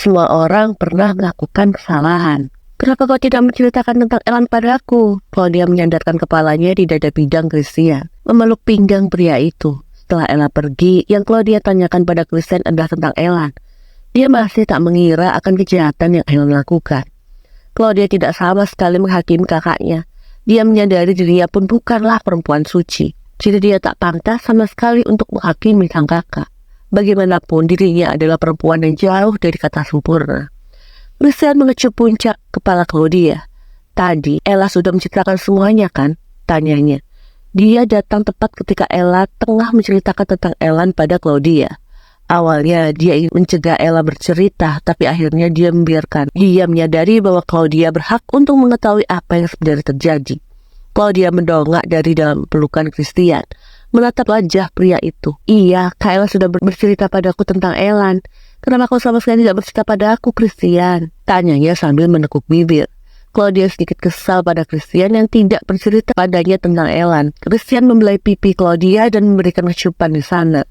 Semua orang pernah melakukan kesalahan. Kenapa kau tidak menceritakan tentang Elan padaku? Claudia menyandarkan kepalanya di dada bidang Christian, memeluk pinggang pria itu. Setelah Ella pergi, yang Claudia tanyakan pada Christian adalah tentang Elan. Dia masih tak mengira akan kejahatan yang Elan lakukan. Claudia tidak sama sekali menghakimi kakaknya. Dia menyadari dirinya pun bukanlah perempuan suci. Jadi dia tak pantas sama sekali untuk menghakimi sang kakak. Bagaimanapun dirinya adalah perempuan yang jauh dari kata sempurna. Christian mengecup puncak kepala Claudia. Tadi Ella sudah menceritakan semuanya kan? Tanyanya. Dia datang tepat ketika Ella tengah menceritakan tentang Elan pada Claudia. Awalnya dia ingin mencegah Ella bercerita, tapi akhirnya dia membiarkan. Dia menyadari bahwa Claudia berhak untuk mengetahui apa yang sebenarnya terjadi. Claudia mendongak dari dalam pelukan Christian, menatap wajah pria itu. Iya, Kak Ella sudah bercerita padaku tentang Elan. Kenapa kau sama sekali tidak bercerita pada aku, Christian? Tanyanya sambil menekuk bibir. Claudia sedikit kesal pada Christian yang tidak bercerita padanya tentang Elan. Christian membelai pipi Claudia dan memberikan kecupan di sana.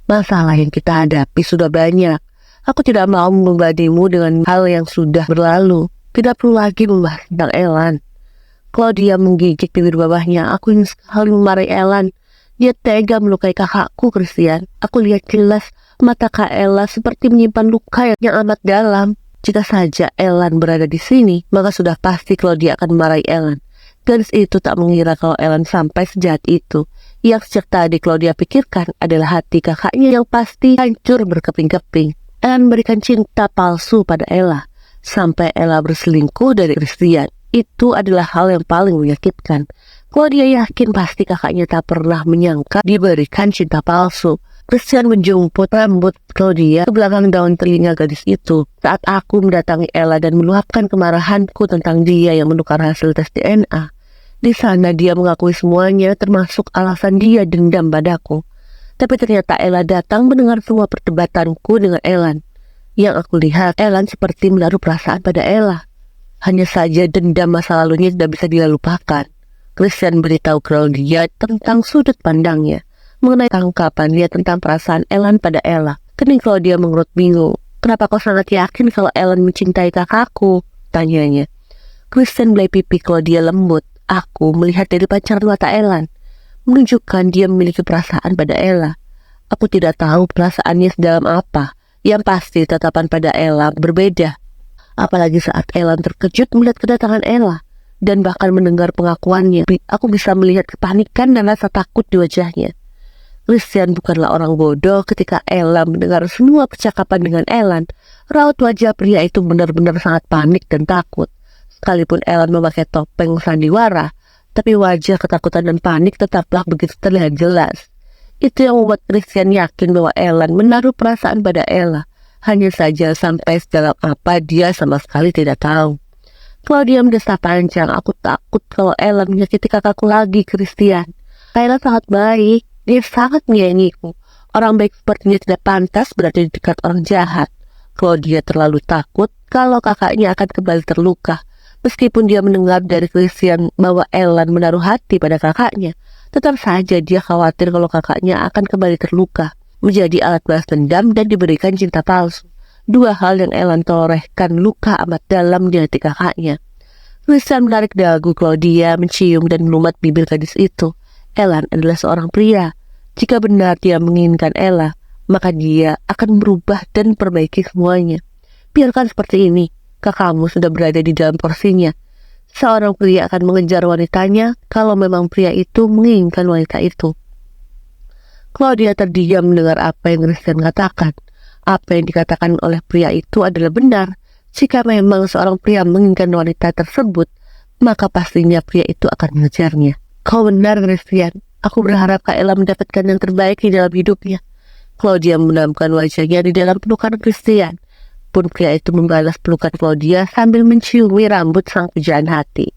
Masalah yang kita hadapi sudah banyak. Aku tidak mau membebanimu dengan hal yang sudah berlalu. Tidak perlu lagi membahas tentang Elan. Claudia menggigit bibir bawahnya. Aku ingin sekali memarahi Elan. Dia tega melukai kakakku, Christian. Aku lihat jelas mata Kak Ella seperti menyimpan luka yang amat dalam. Jika saja Elan berada di sini, maka sudah pasti Claudia akan memarahi Elan. Gadis itu tak mengira kalau Elan sampai sejahat itu. Yang sejak tadi Claudia pikirkan adalah hati kakaknya yang pasti hancur berkeping-keping. Elan memberikan cinta palsu pada Ella, sampai Ella berselingkuh dari Christian. Itu adalah hal yang paling menyakitkan. Claudia yakin pasti kakaknya tak pernah menyangka diberikan cinta palsu. Christian menjumput rambut Claudia ke belakang daun telinga gadis itu saat aku mendatangi Ella dan meluapkan kemarahanku tentang dia yang menukar hasil tes DNA. Di sana dia mengakui semuanya, termasuk alasan dia dendam padaku. Tapi ternyata Ella datang mendengar semua perdebatanku dengan Elan. Yang aku lihat, Elan seperti menaruh perasaan pada Ella. Hanya saja dendam masa lalunya tidak bisa dia lupakan. Christian beritahu Claudia tentang sudut pandangnya mengenai tangkapan dia tentang perasaan Elan pada Ella. Kening Claudia mengerut bingung. Kenapa kau sangat yakin kalau Elan mencintai kakakku? Tanyanya. Christian belai pipi Claudia lembut. Aku melihat dari pancaran mata Elan, menunjukkan dia memiliki perasaan pada Ella. Aku tidak tahu perasaannya sedalam apa. Yang pasti tatapan pada Ella berbeda. Apalagi saat Elan terkejut melihat kedatangan Ella dan bahkan mendengar pengakuannya. Aku bisa melihat kepanikan dan rasa takut di wajahnya. Christian bukanlah orang bodoh. Ketika Ella mendengar semua percakapan dengan Elan, raut wajah pria itu benar-benar sangat panik dan takut. Sekalipun Elan memakai topeng sandiwara, tapi wajah ketakutan dan panik tetaplah begitu terlihat jelas. Itu yang membuat Christian yakin bahwa Elan menaruh perasaan pada Ella. Hanya saja sampai sedalam apa dia sama sekali tidak tahu. Claudia mendesah panjang. Aku takut kalau Elan menyakiti kakakku lagi, Christian. Ella sangat baik. Dia sangat menyayangiku. Orang baik sepertinya tidak pantas berada di dekat orang jahat. Claudia terlalu takut kalau kakaknya akan kembali terluka. Meskipun dia mendengar dari Christian bahwa Elan menaruh hati pada kakaknya, tetap saja dia khawatir kalau kakaknya akan kembali terluka, menjadi alat balas dendam dan diberikan cinta palsu. Dua hal yang Elan torehkan luka amat dalam di hati kakaknya. Christian menarik dagu Claudia, mencium dan melumat bibir gadis itu. Elan adalah seorang pria. Jika benar dia menginginkan Ella, maka dia akan berubah dan perbaiki semuanya. Biarkan seperti ini. Kakakmu sudah berada di dalam porsinya. Seorang pria akan mengejar wanitanya kalau memang pria itu menginginkan wanita itu. Claudia terdiam mendengar apa yang Christian katakan. Apa yang dikatakan oleh pria itu adalah benar. Jika memang seorang pria menginginkan wanita tersebut, maka pastinya pria itu akan mengejarnya. Kau benar, Christian. Aku berharap Kak Ella mendapatkan yang terbaik di dalam hidupnya. Claudia menamkan wajahnya di dalam pelukan Christian. Pun pria itu membalas pelukan Claudia sambil menciumi rambut sang pujaan hati.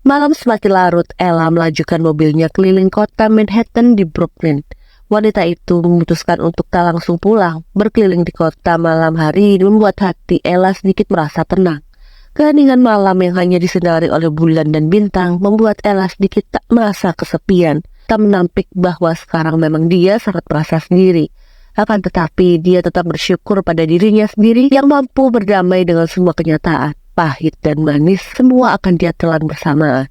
Malam semakin larut, Ella melajukan mobilnya keliling kota Manhattan di Brooklyn. Wanita itu memutuskan untuk tak langsung pulang. Berkeliling di kota malam hari membuat hati Ella sedikit merasa tenang. Keheningan malam yang hanya disinari oleh bulan dan bintang membuat Ella sedikit tak merasa kesepian. Tak menampik bahwa sekarang memang dia sangat merasa sendiri. Akan tetapi dia tetap bersyukur pada dirinya sendiri yang mampu berdamai dengan semua kenyataan. Pahit dan manis semua akan dia telan bersamaan.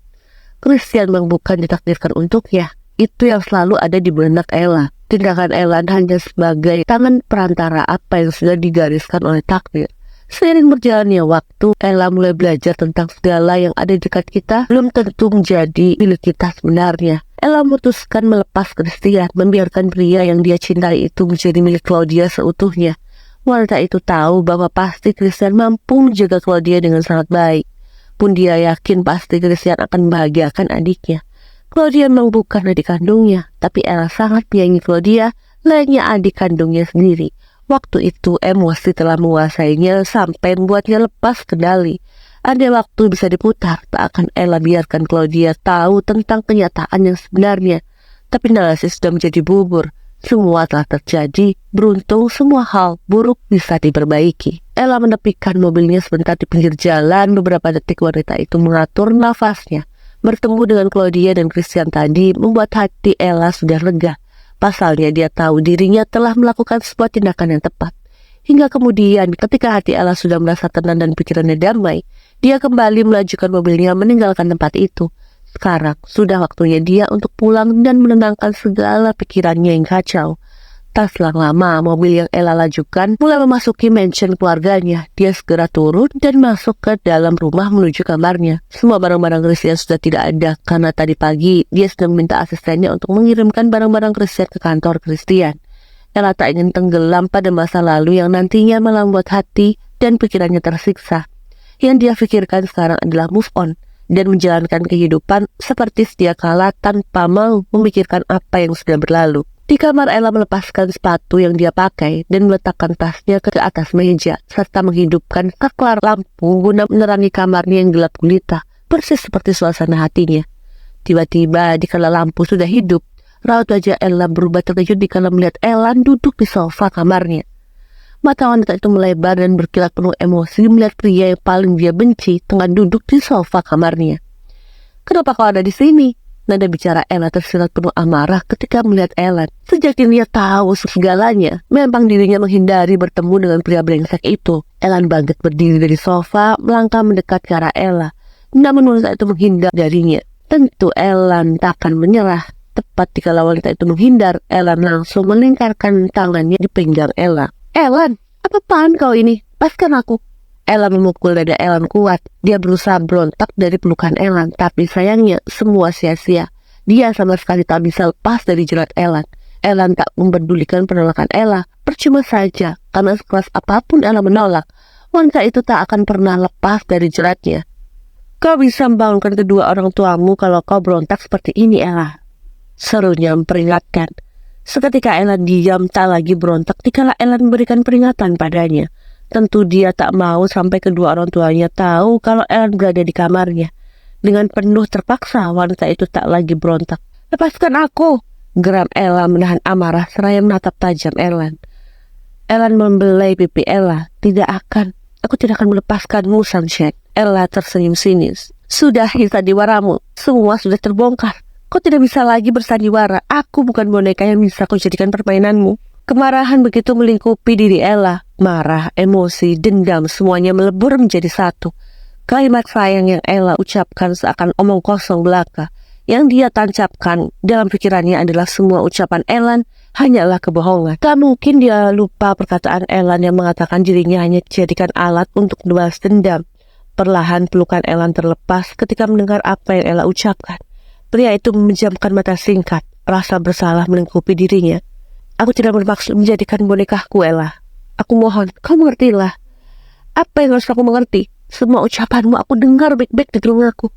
Christian memang bukan ditakdirkan untuknya. Itu yang selalu ada di benak Ella. Tindakan Ella hanya sebagai tangan perantara apa yang sudah digariskan oleh takdir. Seiring berjalannya waktu, Ella mulai belajar tentang segala yang ada di dekat kita belum tentu menjadi milik kita sebenarnya. Ella memutuskan melepas Christian, membiarkan pria yang dia cintai itu menjadi milik Claudia seutuhnya. Wanita itu tahu bahwa pasti Christian mampu menjaga Claudia dengan sangat baik. Pun dia yakin pasti Christian akan membahagiakan adiknya. Claudia memang bukan adik kandungnya, tapi Ella sangat menyayangi Claudia, layaknya adik kandungnya sendiri. Waktu itu emosi telah menguasainya sampai membuatnya lepas kendali. Ada waktu bisa diputar, tak akan Ella biarkan Claudia tahu tentang kenyataan yang sebenarnya. Tapi narasi sudah menjadi bubur. Semua telah terjadi, beruntung semua hal buruk bisa diperbaiki. Ella menepikan mobilnya sebentar di pinggir jalan. Beberapa detik wanita itu mengatur nafasnya. Bertemu dengan Claudia dan Christian tadi membuat hati Ella sudah lega. Pasalnya dia tahu dirinya telah melakukan sebuah tindakan yang tepat. Hingga kemudian ketika hati Ella sudah merasa tenang dan pikirannya damai, dia kembali melajukan mobilnya meninggalkan tempat itu. Sekarang sudah waktunya dia untuk pulang dan menenangkan segala pikirannya yang kacau. Tak selang lama, mobil yang Ella lajukan mulai memasuki mansion keluarganya. Dia segera turun dan masuk ke dalam rumah menuju kamarnya. Semua barang-barang Christian sudah tidak ada karena tadi pagi dia sudah meminta asistennya untuk mengirimkan barang-barang Christian ke kantor Christian. Ella tak ingin tenggelam pada masa lalu yang nantinya malah membuat hati dan pikirannya tersiksa. Yang dia pikirkan sekarang adalah move on dan menjalankan kehidupan seperti sedia kala tanpa mau memikirkan apa yang sudah berlalu. Di kamar, Ella melepaskan sepatu yang dia pakai dan meletakkan tasnya ke atas meja, serta menghidupkan saklar lampu guna menerangi kamarnya yang gelap gulita, persis seperti suasana hatinya. Tiba-tiba, dikala lampu sudah hidup, raut wajah Ella berubah terkejut dikala melihat Ella duduk di sofa kamarnya. Mata wanita itu melebar dan berkilat penuh emosi melihat pria yang paling dia benci tengah duduk di sofa kamarnya. "Kenapa kau ada di sini?" Nada bicara Ella tersirat penuh amarah ketika melihat Ellen. Sejak dia tahu segalanya, memang dirinya menghindari bertemu dengan pria brengsek itu. Ellen bangkit berdiri dari sofa, melangkah mendekat ke arah Ella. Namun wanita itu menghindar darinya. Tentu Ellen tak akan menyerah. Tepat dikala wanita itu menghindar, Ellen langsung melingkarkan tangannya di pinggang Ella. "Ellen, apa-apaan kau ini? Lepaskan aku." Ella memukul dada Ellen kuat. Dia berusaha berontak dari pelukan Ellen, tapi sayangnya semua sia-sia. Dia sama sekali tak bisa lepas dari jerat Ellen. Ellen tak mempedulikan penolakan Ella. Percuma saja, karena sekeras apapun Ella menolak, wanita itu tak akan pernah lepas dari jeratnya. "Kau bisa membangunkan kedua orang tuamu kalau kau berontak seperti ini, Ella," serunya memperingatkan. Seketika Ellen diam, tak lagi berontak dikala Ellen memberikan peringatan padanya. Tentu dia tak mau sampai kedua orang tuanya tahu kalau Ellen berada di kamarnya. Dengan penuh terpaksa, wanita itu tak lagi berontak. "Lepaskan aku!" geram Ella menahan amarah seraya menatap tajam Ellen. Ellen membelai pipi Ella. "Tidak akan. Aku tidak akan melepaskanmu, Sunshine." Ella tersenyum sinis. "Sudahi sandiwaramu. Semua sudah terbongkar. Kau tidak bisa lagi bersandiwara. Aku bukan boneka yang bisa kau jadikan permainanmu." Kemarahan begitu melingkupi diri Ella. Marah, emosi, dendam, semuanya melebur menjadi satu. Kalimat sayang yang Ella ucapkan seakan omong kosong belaka. Yang dia tancapkan dalam pikirannya adalah semua ucapan Ellen hanyalah kebohongan. Tak mungkin dia lupa perkataan Ellen yang mengatakan dirinya hanya dijadikan alat untuk membalas dendam. Perlahan pelukan Ellen terlepas ketika mendengar apa yang Ella ucapkan. Pria itu memejamkan mata singkat. Rasa bersalah melingkupi dirinya. "Aku tidak bermaksud menjadikan bonekaku, Ella. Aku mohon, kau mengertilah." "Apa yang harus aku mengerti? Semua ucapanmu aku dengar baik-baik di telingaku.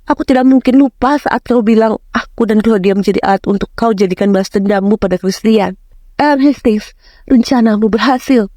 Aku tidak mungkin lupa saat kau bilang aku dan Claudia menjadi alat untuk kau jadikan balas dendammu pada Christian. Ellen Hastings, rencanamu berhasil.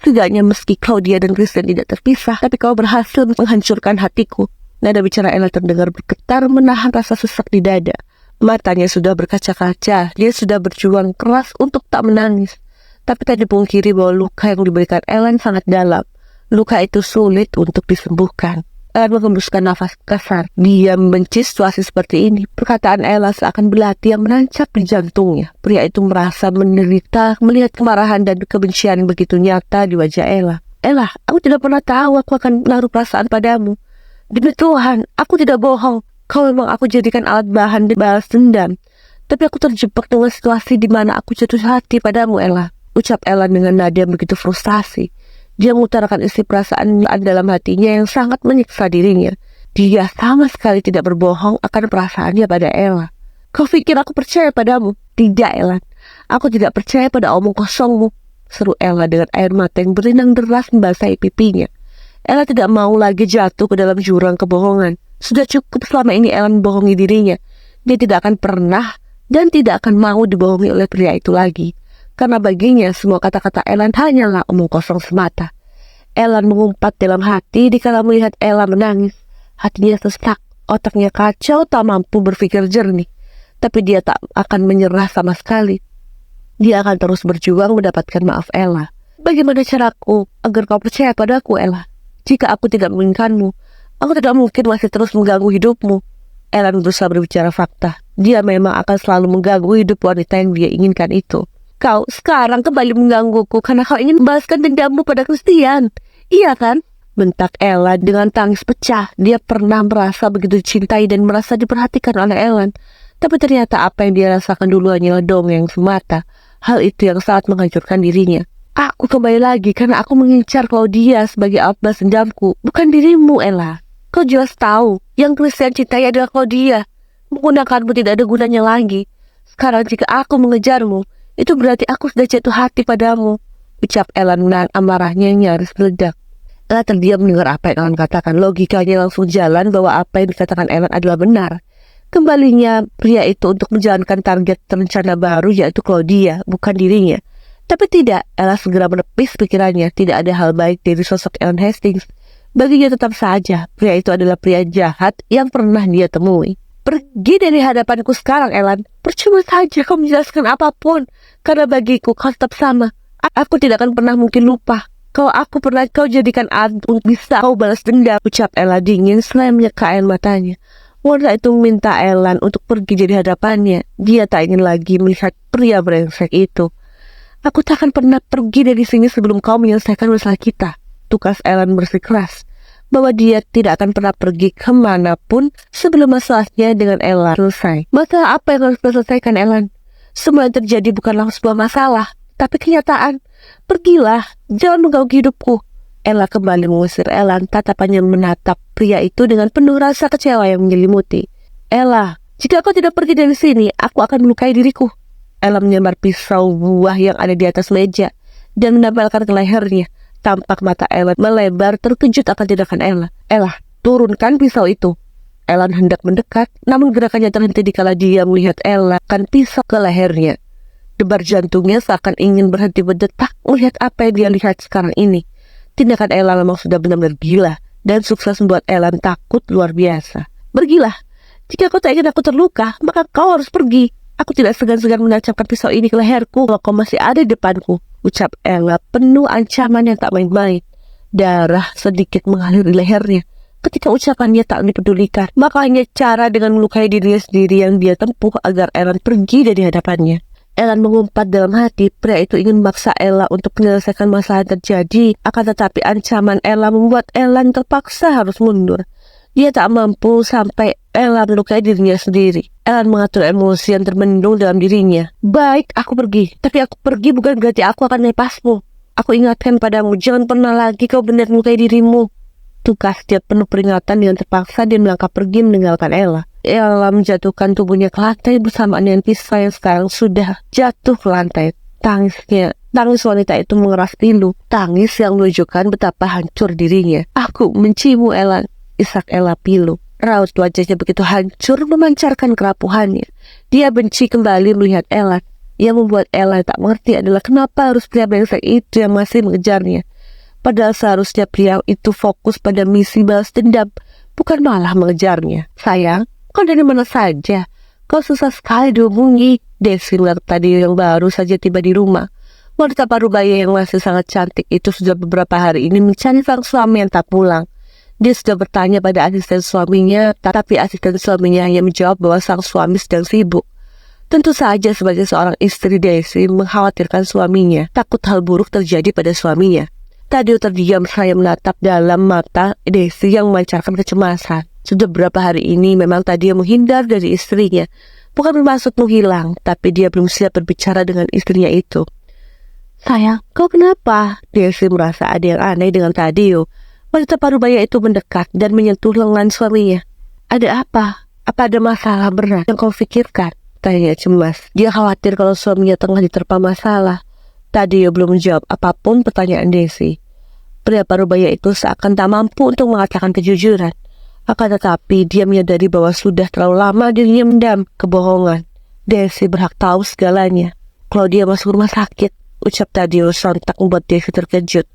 Setidaknya meski Claudia dan Christian tidak terpisah, tapi kau berhasil menghancurkan hatiku." Nada bicara Ella terdengar bergetar menahan rasa sesak di dada. Matanya sudah berkaca-kaca. Dia sudah berjuang keras untuk tak menangis. Tapi tak dipungkiri bahwa luka yang diberikan Ellen sangat dalam. Luka itu sulit untuk disembuhkan. Menghembuskan nafas kasar. Dia membenci situasi seperti ini. Perkataan Ella seakan belati yang menancap di jantungnya. Pria itu merasa menderita melihat kemarahan dan kebencian begitu nyata di wajah Ella. Ella, aku tidak pernah tahu aku akan menaruh perasaan padamu. Demi Tuhan, aku tidak bohong. Kau memang aku jadikan alat bahan balas dendam. Tapi aku terjebak dengan situasi di mana aku jatuh hati padamu, Ella. Ucap Ella dengan nada yang begitu frustrasi. Dia mengutarakan isi perasaan dalam hatinya yang sangat menyiksa dirinya. Dia sama sekali tidak berbohong akan perasaannya pada Ella. Kau pikir aku percaya padamu? Tidak, Ella. Aku tidak percaya pada omong kosongmu, seru Ella dengan air mata yang berlinang deras membasahi pipinya. Ella tidak mau lagi jatuh ke dalam jurang kebohongan. Sudah cukup selama ini Ella membohongi dirinya. Dia tidak akan pernah dan tidak akan mau dibohongi oleh pria itu lagi. Karena baginya semua kata-kata Ellen hanyalah omong kosong semata. Ellen mengumpat dalam hati dikala melihat Ella menangis. Hatinya sesak, otaknya kacau, tak mampu berpikir jernih. Tapi dia tak akan menyerah sama sekali. Dia akan terus berjuang mendapatkan maaf Ella. Bagaimana caraku agar kau percaya padaku, Ella? Jika aku tidak menginginkanmu, aku tidak mungkin masih terus mengganggu hidupmu. Ellen berusaha berbicara fakta. Dia memang akan selalu mengganggu hidup wanita yang dia inginkan itu. Kau sekarang kembali menggangguku karena kau ingin membalaskan dendammu pada Christian. Iya kan? Bentak Ella dengan tangis pecah. Dia pernah merasa begitu dicintai dan merasa diperhatikan oleh Ellen. Tapi ternyata apa yang dia rasakan dulu hanyalah dongeng semata. Hal itu yang sangat menghancurkan dirinya. Aku kembali lagi karena aku mengincar Claudia sebagai alat balas dendamku, bukan dirimu, Ella. Kau jelas tahu yang Christian cintai adalah Claudia. Menggunakanmu tidak ada gunanya lagi. Sekarang jika aku mengejarmu, itu berarti aku sudah jatuh hati padamu, ucap Ella menahan amarahnya nyaris meledak. Ella terdiam mendengar apa yang Ellen katakan. Logikanya langsung jalan bahwa apa yang dikatakan Ellen adalah benar. Kembalinya pria itu untuk menjalankan target rencana baru, yaitu Claudia, bukan dirinya. Tapi tidak, Ella segera menepis pikirannya. Tidak ada hal baik dari sosok Ellen Hastings. Baginya tetap saja, pria itu adalah pria jahat yang pernah dia temui. Pergi dari hadapanku sekarang, Ellen. Percuma saja kau menjelaskan apapun. Karena bagiku kau tetap sama. Aku tidak akan pernah mungkin lupa. Kalau aku pernah kau jadikan alat untuk bisa kau balas dendam, ucap Ella dingin selain menyeka air matanya. Wanita itu meminta Ellen untuk pergi dari hadapannya. Dia tak ingin lagi melihat pria brengsek itu. Aku tak akan pernah pergi dari sini sebelum kau menyelesaikan masalah kita. Tukas Ellen bersikeras bahwa dia tidak akan pernah pergi kemanapun sebelum masalahnya dengan Ella selesai. Masalah apa yang harus diselesaikan, Ellen? Semua yang terjadi bukanlah sebuah masalah, tapi kenyataan. Pergilah, jangan mengganggu hidupku. Ella kembali mengusir Ellen, tatapannya menatap pria itu dengan penuh rasa kecewa yang menyelimuti. Ella, jika kau tidak pergi dari sini, aku akan melukai diriku. Ella menyambar pisau buah yang ada di atas meja dan menempelkan ke lehernya. Tampak mata Ellen melebar terkejut akan tindakan Ella. Ella, turunkan pisau itu. Ellen hendak mendekat, namun gerakannya terhenti dikala dia melihat Ella kan pisau ke lehernya. Debar jantungnya seakan ingin berhenti berdetak melihat apa yang dia lihat sekarang ini. Tindakan Ella memang sudah benar-benar gila dan sukses membuat Ellen takut luar biasa. Pergilah. Jika kau tak ingin aku terluka, maka kau harus pergi. Aku tidak segan-segan menancapkan pisau ini ke leherku kalau kau masih ada di depanku, ucap Ella penuh ancaman yang tak main-main. Darah sedikit mengalir di lehernya. Ketika ucapannya tak dipedulikan, maka hanya cara dengan melukai dirinya sendiri yang dia tempuh agar Ellen pergi dari hadapannya. Ellen mengumpat dalam hati, pria itu ingin memaksa Ella untuk menyelesaikan masalah yang terjadi, akan tetapi ancaman Ella membuat Ellen terpaksa harus mundur. Dia tak mampu sampai Ella melukai dirinya sendiri. Ellen mengatur emosi yang terbendung dalam dirinya. Baik, aku pergi. Tapi aku pergi bukan berarti aku akan melepasmu. Aku ingatkan padamu, jangan pernah lagi kau benar melukai dirimu. Tukas dia penuh peringatan dengan terpaksa dia melangkah pergi meninggalkan Ella. Ella menjatuhkan tubuhnya ke lantai bersamaan dengan pisau yang sekarang sudah jatuh ke lantai. Tangis wanita itu mengeras pilu. Tangis yang menunjukkan betapa hancur dirinya. Aku menciumu, Ella, isak Ella pilu. Raut wajahnya begitu hancur memancarkan kerapuhannya. Dia benci kembali melihat Ella. Yang membuat Ella tak mengerti adalah kenapa harus pria brengsek itu yang masih mengejarnya. Padahal seharusnya pria itu fokus pada misi balas dendam, bukan malah mengejarnya. Sayang, kau dari mana saja? Kau susah sekali dihubungi. Desiree tadi yang baru saja tiba di rumah. Wanita parubaya yang masih sangat cantik itu sudah beberapa hari ini mencari sang suami yang tak pulang. Dia sudah bertanya pada asisten suaminya, tapi asisten suaminya hanya menjawab bahwa sang suami sedang sibuk. Tentu saja sebagai seorang istri, Daisy mengkhawatirkan suaminya, takut hal buruk terjadi pada suaminya. Tadio terdiam saya menatap dalam mata Daisy yang memancarkan kecemasan. Sudah beberapa hari ini memang Tadio menghindar dari istrinya. Bukan bermaksud menghilang, tapi dia belum siap berbicara dengan istrinya itu. "Sayang, kau kenapa?" Daisy merasa ada yang aneh dengan Tadio. Wanita parubaya itu mendekat dan menyentuh lengan suaminya. "Ada apa? Apa ada masalah berat yang kau pikirkan?" tanya cemas. Dia khawatir kalau suaminya tengah diterpa masalah. Tadio belum menjawab apapun pertanyaan Daisy. Pria parubaya itu seakan tak mampu untuk mengatakan kejujuran. Akan tetapi dia menyadari bahwa sudah terlalu lama dirinya mendam kebohongan. Daisy berhak tahu segalanya. "Claudia masuk rumah sakit," ucap Tadio sontak membuat Daisy terkejut.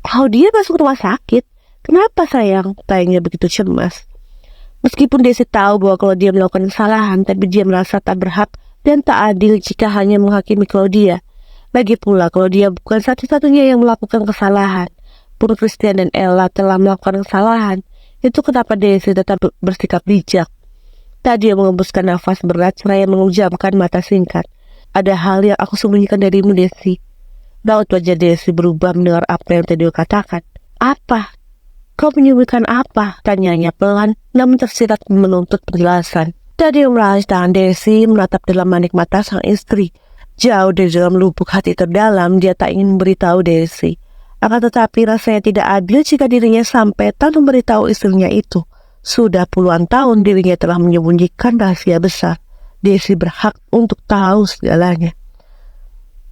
"Claudia masuk rumah sakit? Kenapa sayang?" tanya begitu cemas. Meskipun Daisy tahu bahwa Claudia melakukan kesalahan, tapi dia merasa tak berhak dan tak adil jika hanya menghakimi Claudia. Lagi pula, Claudia bukan satu-satunya yang melakukan kesalahan. Pun Christian dan Ella telah melakukan kesalahan. Itu kenapa Daisy tetap bersikap bijak. Tadi mengembuskan nafas berat seraya mengucapkan mata singkat. "Ada hal yang aku sembunyikan darimu, Daisy." Raut wajah Daisy berubah mendengar apa yang Tadio katakan. "Apa? Kau menyembunyikan apa?" tanyanya pelan, namun tersirat menuntut penjelasan. Tadio meraih tangan Daisy menatap dalam manik mata sang istri. Jauh dari dalam lubuk hati terdalam, dia tak ingin memberitahu Daisy. Akan tetapi rasanya tidak adil jika dirinya sampai tak memberitahu istrinya itu. Sudah puluhan tahun dirinya telah menyembunyikan rahasia besar. Daisy berhak untuk tahu segalanya.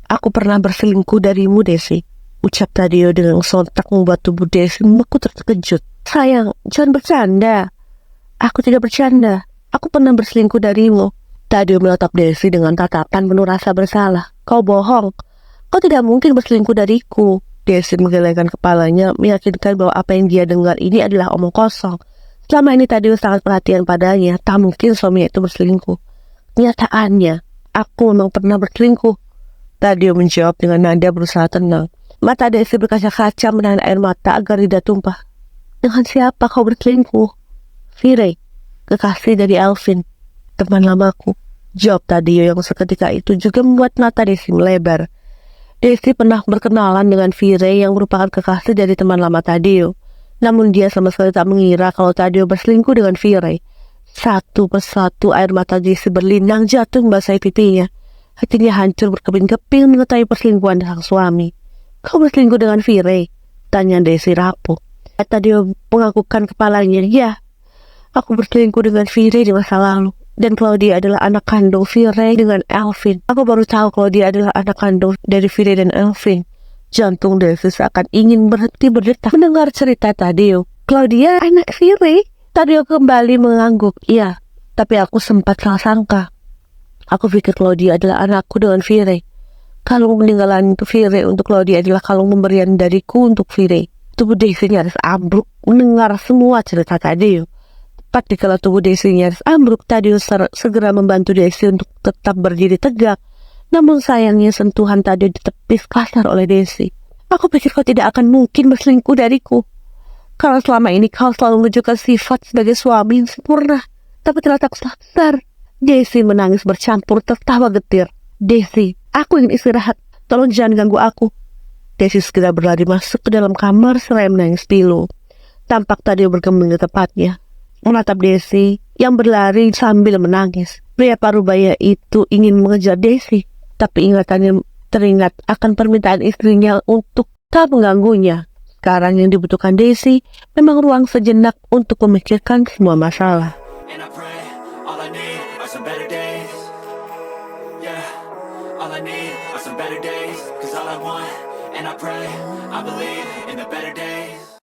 "Aku pernah berselingkuh darimu, Daisy," ucap Tadio dengan sontak membuat tubuh Daisy membeku terkejut. "Sayang, jangan bercanda." "Aku tidak bercanda. Aku pernah berselingkuh darimu." Tadio menatap Daisy dengan tatapan penuh rasa bersalah. "Kau bohong. Kau tidak mungkin berselingkuh dariku." Daisy menggelengkan kepalanya, meyakinkan bahwa apa yang dia dengar ini adalah omong kosong. Selama ini Tadio sangat perhatian padanya, tak mungkin suaminya itu berselingkuh. "Kenyataannya, aku memang pernah berselingkuh." Tadio menjawab dengan nada berusaha tenang. Mata Daisy berkaca-kaca menahan air mata agar tidak tumpah. "Dengan siapa kau berselingkuh?" "Firey, kekasih dari Alvin, teman lamaku," jawab Tadio yang seketika itu juga membuat mata Daisy melebar. Daisy pernah berkenalan dengan Firey yang merupakan kekasih dari teman lama Tadio. Namun dia sama sekali tak mengira kalau Tadio berselingkuh dengan Firey. Satu persatu air mata Daisy berlinang jatuh membasahi pipinya. Hatinya hancur berkeping-keping mengetahui perselingkuhan sang suami. "Kau berselingkuh dengan Firey?" tanya Daisy rapuh. Tadio menganggukkan kepalanya. "Ya, aku berselingkuh dengan Firey di masa lalu. Dan Claudia adalah anak kandung Firey dengan Alvin. Aku baru tahu Claudia adalah anak kandung dari Firey dan Alvin." Jantung Daisy seakan ingin berhenti berdetak mendengar cerita Tadio. "Claudia anak Firey?" Tadio kembali mengangguk. "Iya, tapi aku sempat salah sangka. Aku pikir Claudia adalah anakku dengan Firey. Kalung peninggalan Firey untuk Claudia adalah kalung pemberian dariku untuk Firey." Tubuh Daisy nyaris ambruk mendengar semua cerita Tadio. Tepat di kala tubuh Daisy nyaris ambruk, Tadio segera membantu Daisy untuk tetap berdiri tegak. Namun sayangnya sentuhan Tadio ditepis kasar oleh Daisy. "Aku pikir kau tidak akan mungkin berselingkuh dariku. Karena selama ini kau selalu menunjukkan sifat sebagai suami yang sempurna. Tapi ternyata aku salah besar." Daisy menangis bercampur tertawa getir. "Daisy, aku ingin istirahat. Tolong jangan ganggu aku." Daisy segera berlari masuk ke dalam kamar seraya menangis pilu. Tampak Tadio bergeming di tempatnya, menatap Daisy yang berlari sambil menangis. Pria parubaya itu ingin mengejar Daisy, tapi ingatannya teringat akan permintaan istrinya untuk tak mengganggunya. Sekarang yang dibutuhkan Daisy memang ruang sejenak untuk memikirkan semua masalah. And I pray, all I need are some better days. Yeah, all I need are some better days. 'Cause all I want, and I pray, I believe in the better days.